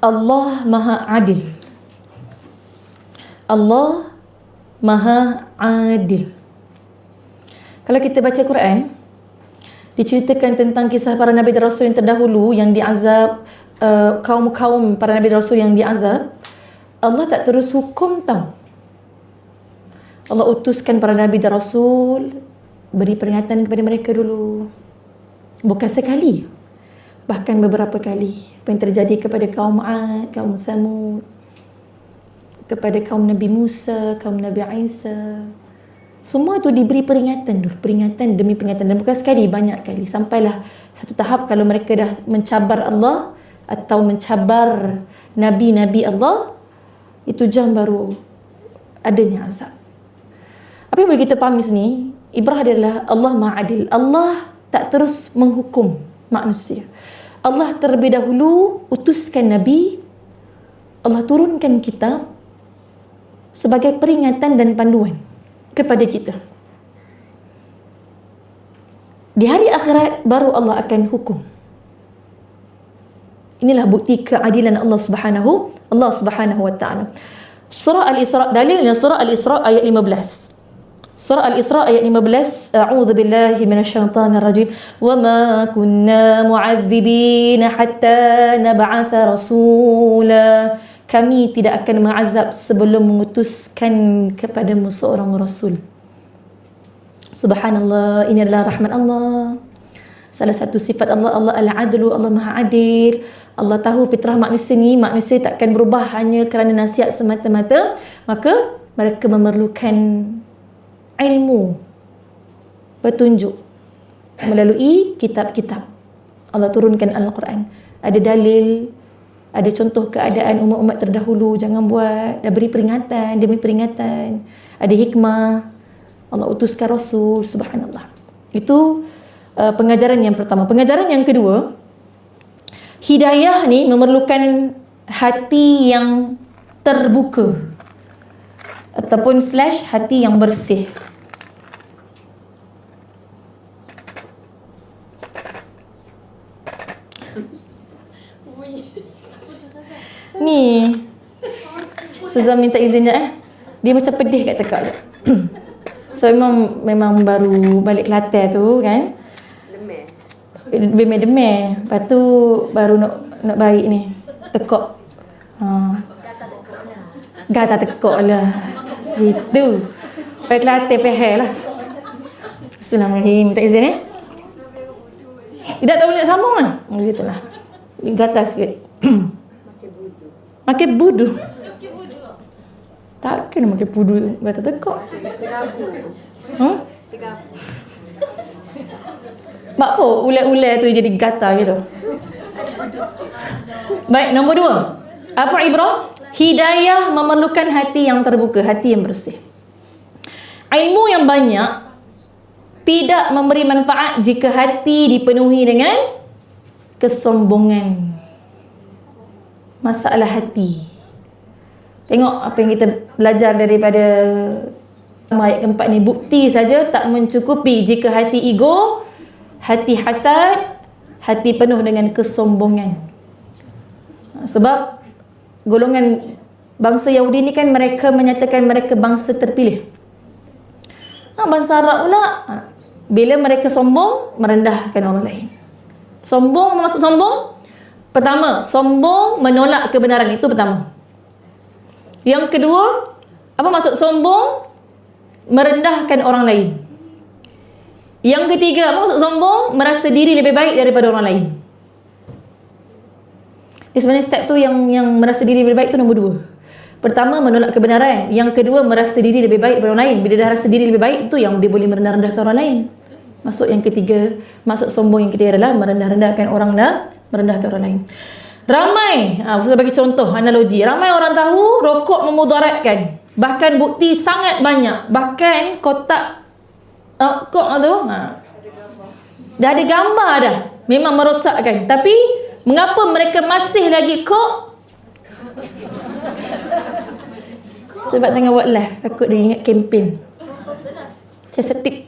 Allah Maha Adil. Allah Maha Adil. Kalau kita baca Quran, diceritakan tentang kisah para Nabi dan Rasul yang terdahulu yang diazab, kaum-kaum para Nabi dan Rasul yang diazab. Allah tak terus hukum tau. Allah utuskan para Nabi dan Rasul, beri peringatan kepada mereka dulu. Bukan sekali, bahkan beberapa kali. Apa yang terjadi kepada kaum Ad, kaum Thamud, kepada kaum Nabi Musa, kaum Nabi Isa. Semua tu diberi peringatan dulu, peringatan demi peringatan, dan bukan sekali, banyak kali. Sampailah satu tahap kalau mereka dah mencabar Allah atau mencabar Nabi-Nabi Allah, itu jam baru adanya azab. Apa yang boleh kita faham di sini? Ibrah adalah Allah Maha Adil. Allah tak terus menghukum manusia. Allah terlebih dahulu utuskan Nabi, Allah turunkan kitab sebagai peringatan dan panduan kepada kita. Di hari akhirat baru Allah akan hukum. Inilah bukti keadilan Allah Subhanahu wa taala. Surah Al-Isra, dalilnya surah Al-Isra ayat 15. Surah Al-Isra ayat 15, a'udzu billahi minasyaitonir rajim. Wa ma kunna mu'adzibina hatta nab'atha rasula. Kami tidak akan mengazab sebelum mengutuskan kepadamu seorang rasul. Subhanallah, ini adalah rahmat Allah. Salah satu sifat Allah, Allah Al-Adlu, Allah Maha Adil. Allah tahu fitrah manusia ni, manusia takkan berubah hanya kerana nasihat semata-mata. Maka mereka memerlukan ilmu, petunjuk melalui kitab-kitab. Allah turunkan Al-Quran. Ada dalil, ada contoh keadaan umat-umat terdahulu, jangan buat, dah beri peringatan demi peringatan. Ada hikmah, Allah utuskan Rasul, subhanallah. Itu pengajaran yang pertama. Pengajaran yang kedua, hidayah ni memerlukan hati yang terbuka ataupun / hati yang bersih. Ni Suzan minta izin je dia macam pedih kat tekak je. So memang baru balik Kelantan tu kan, demam. Lepas tu baru nak baik ni tekak. Gata tekak lah. Itu balik Kelantan pehel lah. Bismillahirrahmanirrahim. Minta izin tidak tahu nak sambung lah. Begitulah. Gata sikit. Makin budu. Tak kena makin budu kata tekak. Segabu. Mak apa ulat-ulat tu jadi gatal gitu. Baik, nombor 2. Apa ibrah? Hidayah memerlukan hati yang terbuka, hati yang bersih. Ilmu yang banyak tidak memberi manfaat jika hati dipenuhi dengan kesombongan. Masalah hati. Tengok apa yang kita belajar daripada ayat keempat ni. Bukti saja tak mencukupi jika hati ego, hati hasad, hati penuh dengan kesombongan. Sebab golongan bangsa Yahudi ni kan mereka menyatakan mereka bangsa terpilih. Bangsa Arab pula, bila mereka sombong, merendahkan orang lain. Sombong, maksud sombong? Pertama, sombong menolak kebenaran, itu pertama. Yang kedua, apa maksud sombong? Merendahkan orang lain. Yang ketiga, apa maksud sombong? Merasa diri lebih baik daripada orang lain. Sebenarnya step tu yang merasa diri lebih baik tu nombor 2. Pertama, menolak kebenaran. Yang kedua, merasa diri lebih baik daripada orang lain. Bila dah rasa diri lebih baik, itu yang dia boleh merendah-rendahkan orang lain. Maksud yang ketiga, maksud sombong yang ketiga adalah merendah-rendahkan orang lah, merendahkan orang lain. Ramai, saya bagi contoh analogi. Ramai orang tahu rokok memudaratkan. Bahkan bukti sangat banyak. Bahkan kotak kok tu dah ada gambar dah. Memang merosakkan. Tapi mengapa mereka masih lagi kok? Sebab tengah buat live, takut dia ingat kempen. Saya setik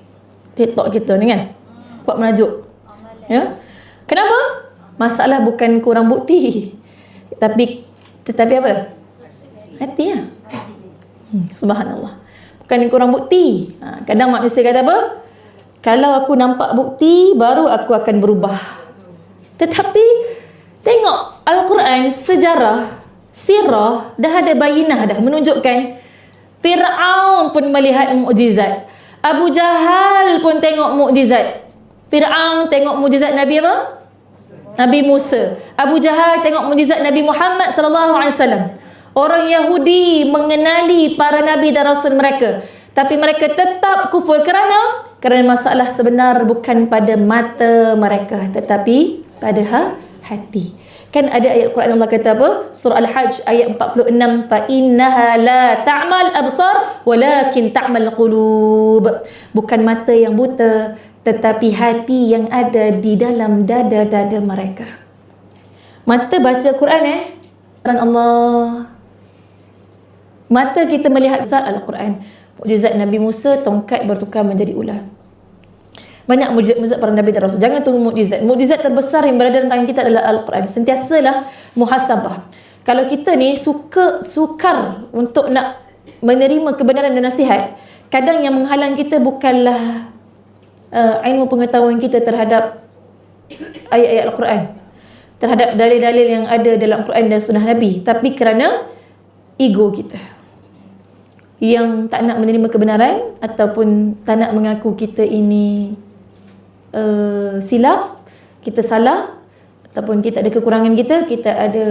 TikTok kita ni kan, buat menajuk. Ya. Kenapa? Masalah bukan kurang bukti, tapi Tetapi apa? Hati lah. Subhanallah. Bukan kurang bukti. Kadang manusia kata apa? Kalau aku nampak bukti, baru aku akan berubah. Tetapi tengok Al-Quran, sejarah, sirah, dah ada bayinah dah menunjukkan. Fir'aun pun melihat mukjizat. Abu Jahal pun tengok mukjizat. Fir'aun tengok mukjizat Nabi apa? Nabi Musa. Abu Jahal tengok mukjizat Nabi Muhammad sallallahu alaihi wasallam. Orang Yahudi mengenali para nabi dan rasul mereka, tapi mereka tetap kufur kerana masalah sebenar bukan pada mata mereka, tetapi pada hati. Kan ada ayat Quran Allah kata apa? Surah Al-Hajj ayat 46, fa innaha la ta'mal absar walakin ta'mal qulub. Bukan mata yang buta, tetapi hati yang ada di dalam dada-dada mereka. Mata baca Quran Allah. Mata kita melihat zat Al-Quran. Mukjizat Nabi Musa, tongkat bertukar menjadi ular. Banyak mukjizat para Nabi dan Rasul. Jangan tunggu mukjizat. Mukjizat terbesar yang berada dalam tangan kita adalah Al-Quran. Sentiasalah muhasabah. Kalau kita ni sukar untuk nak menerima kebenaran dan nasihat, kadang yang menghalang kita bukanlah ilmu pengetahuan kita terhadap ayat-ayat Al-Quran, terhadap dalil-dalil yang ada dalam Al-Quran dan Sunnah Nabi, tapi kerana ego kita yang tak nak menerima kebenaran ataupun tak nak mengaku kita ini silap, kita salah, ataupun kita ada kekurangan kita ada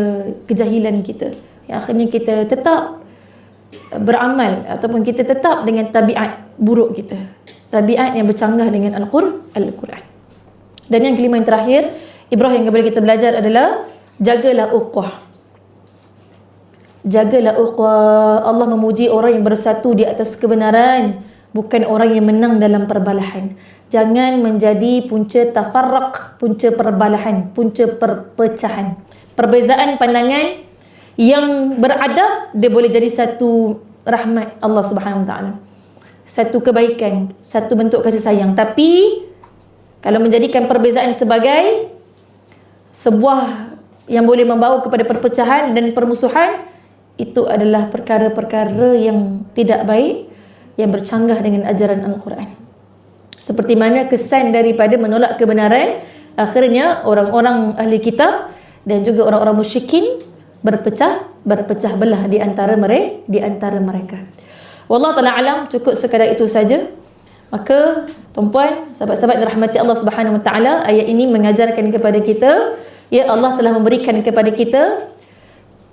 kejahilan kita, yang akhirnya kita tetap beramal ataupun kita tetap dengan tabiat buruk kita, tabiat yang bercanggah dengan Al-Quran. Dan yang kelima, yang terakhir, Ibrahim yang kepada kita belajar adalah jagalah uqwah. Jagalah uqwah. Allah memuji orang yang bersatu di atas kebenaran, bukan orang yang menang dalam perbalahan. Jangan menjadi punca tafarraq, punca perbalahan, punca perpecahan. Perbezaan pandangan yang beradab, dia boleh jadi satu rahmat Allah Subhanahu Wa Taala, satu kebaikan, satu bentuk kasih sayang. Tapi kalau menjadikan perbezaan sebagai sebuah yang boleh membawa kepada perpecahan dan permusuhan, itu adalah perkara-perkara yang tidak baik, yang bercanggah dengan ajaran Al-Quran. Seperti mana kesan daripada menolak kebenaran, akhirnya orang-orang ahli kitab dan juga orang-orang musyrikin berpecah belah di antara mereka. Wallahu ta'ala alam, cukup sekadar itu saja. Maka tuan-puan, sahabat-sahabat dirahmati Allah Subhanahu Wa Taala, ayat ini mengajarkan kepada kita, ya, Allah telah memberikan kepada kita.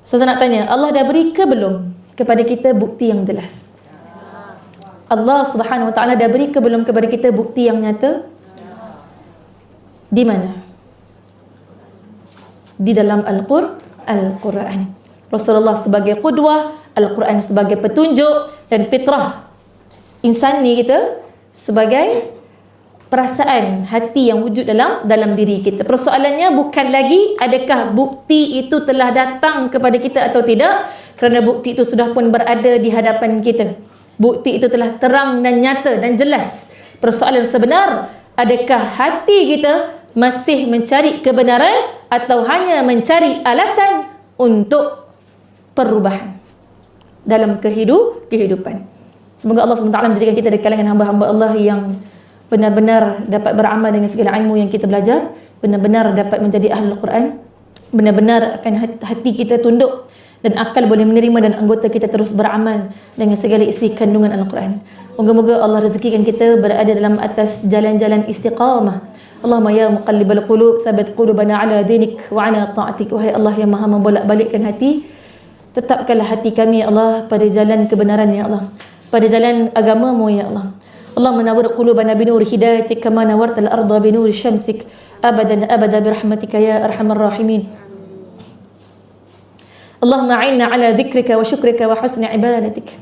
Saya nak tanya, Allah dah beri ke belum kepada kita bukti yang jelas? Allah Subhanahu Wa Taala dah beri ke belum kepada kita bukti yang nyata? Di mana? Di dalam Al-Quran. Rasulullah sebagai qudwah, Al-Quran sebagai petunjuk, dan fitrah insan ni kita sebagai perasaan hati yang wujud dalam diri kita. Persoalannya bukan lagi adakah bukti itu telah datang kepada kita atau tidak, kerana bukti itu sudah pun berada di hadapan kita. Bukti itu telah terang dan nyata dan jelas. Persoalan sebenar, adakah hati kita masih mencari kebenaran atau hanya mencari alasan untuk perubahan dalam kehidupan. Semoga Allah SWT menjadikan kita dari kalangan hamba-hamba Allah yang benar-benar dapat beramal dengan segala ilmu yang kita belajar, benar-benar dapat menjadi ahlul Quran, benar-benar akan hati kita tunduk dan akal boleh menerima, dan anggota kita terus beramal dengan segala isi kandungan Al-Quran. Moga-moga Allah rezekikan kita berada dalam atas jalan-jalan istiqamah. Allahumma ya muqallibal qulub, thabbit qulubana ala dinik wa ala ta'atik. Wahai Allah yang maha membolak-balikkan hati, tetapkanlah hati kami ya Allah pada jalan kebenaran ya Allah, pada jalan agamamu ya Allah. Allah menawwir qulubana binur hidayatik kama nawartal arda binur syamsik abadan abada birahmatika ya arhamar rahimin. Allahumma a'inna ala dhikrika wa syukrika wa husni ibadatik.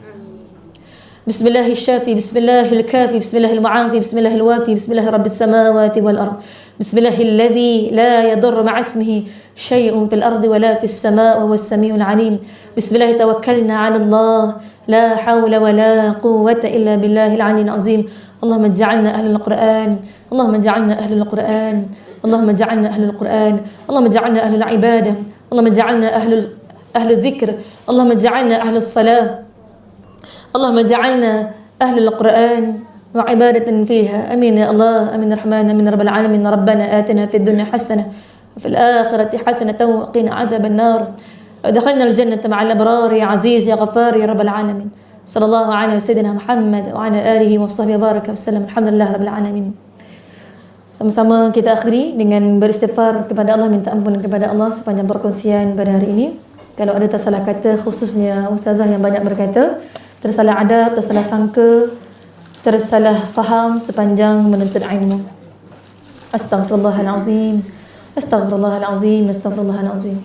Bismillahil syafi, bismillahil kafi, bismillahil mu'afi, bismillahil wafi, bismillahir rabbis samawati wal ard. Bismillahil ladzi la yadurru ma'a ismihi syai'un fil ardi wa la fis samaa'i was samiul 'alim. Bismillah tawakkalna 'ala Allah, la hawla wa la quwwata illa billahil 'aliyyil 'azim. Allahumma ij'alna ahlal Qur'an, Allahumma ij'alna ahlal Qur'an, Allahumma ij'alna ahlal Qur'an, Allahumma ij'alna ahlul ibadah, Allahumma ij'alna ahlul أهل الذكر، اللهم اجعلنا أهل الصلاة، اللهم اجعلنا أهل القرآن وعبادة فيها. أمين يا الله، أمين الرحمن، أمين رب العالمين. ربنا آتنا في الدنيا حسنة وفي الآخرة حسنة وقنا عذاب النار، ودخلنا الجنة مع الأبرار يا عزيز يا غفار يا رب العالمين. صلى الله على سيدنا Muhammad wa ala alihi wa sahbihi baraka wasallam. Alhamdulillah rabbil alamin. Sama-sama kita akhiri dengan beristighfar kepada Allah, minta ampun kepada Allah sepanjang perkongsian pada hari ini. Kalau ada tersalah kata, khususnya ustazah yang banyak berkata, tersalah adab, tersalah sangka, tersalah faham sepanjang menuntut ilmu. Astaghfirullahalazim. Astaghfirullahalazim. Astaghfirullahalazim.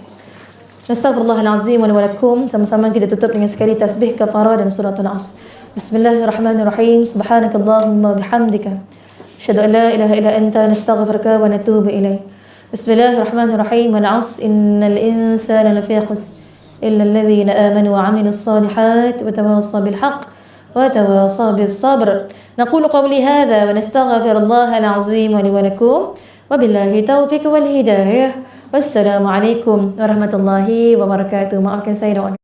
Astaghfirullahalazim wa lakum. Sama-sama kita tutup dengan sekali tasbih kafarah dan suratul Asr. Bismillahirrahmanirrahim. Subhanakallahumma bihamdika asyhadu an la ilaha illa anta nastaghfiruka wa natubu ilaik. Bismillahirrahmanirrahim. Wal 'asr innal insana lafi khusr illa alladhina amanu wa 'amilus solihat wa tawassaw bil haqq wa tawassaw bis sabr. Naqulu qawli hadha wa nastaghfirullahal 'azim wa li wa lakum. Wabillahi taufiq wal hidayah. Wassalamualaikum warahmatullahi wabarakatuh. Maafkan saya doa.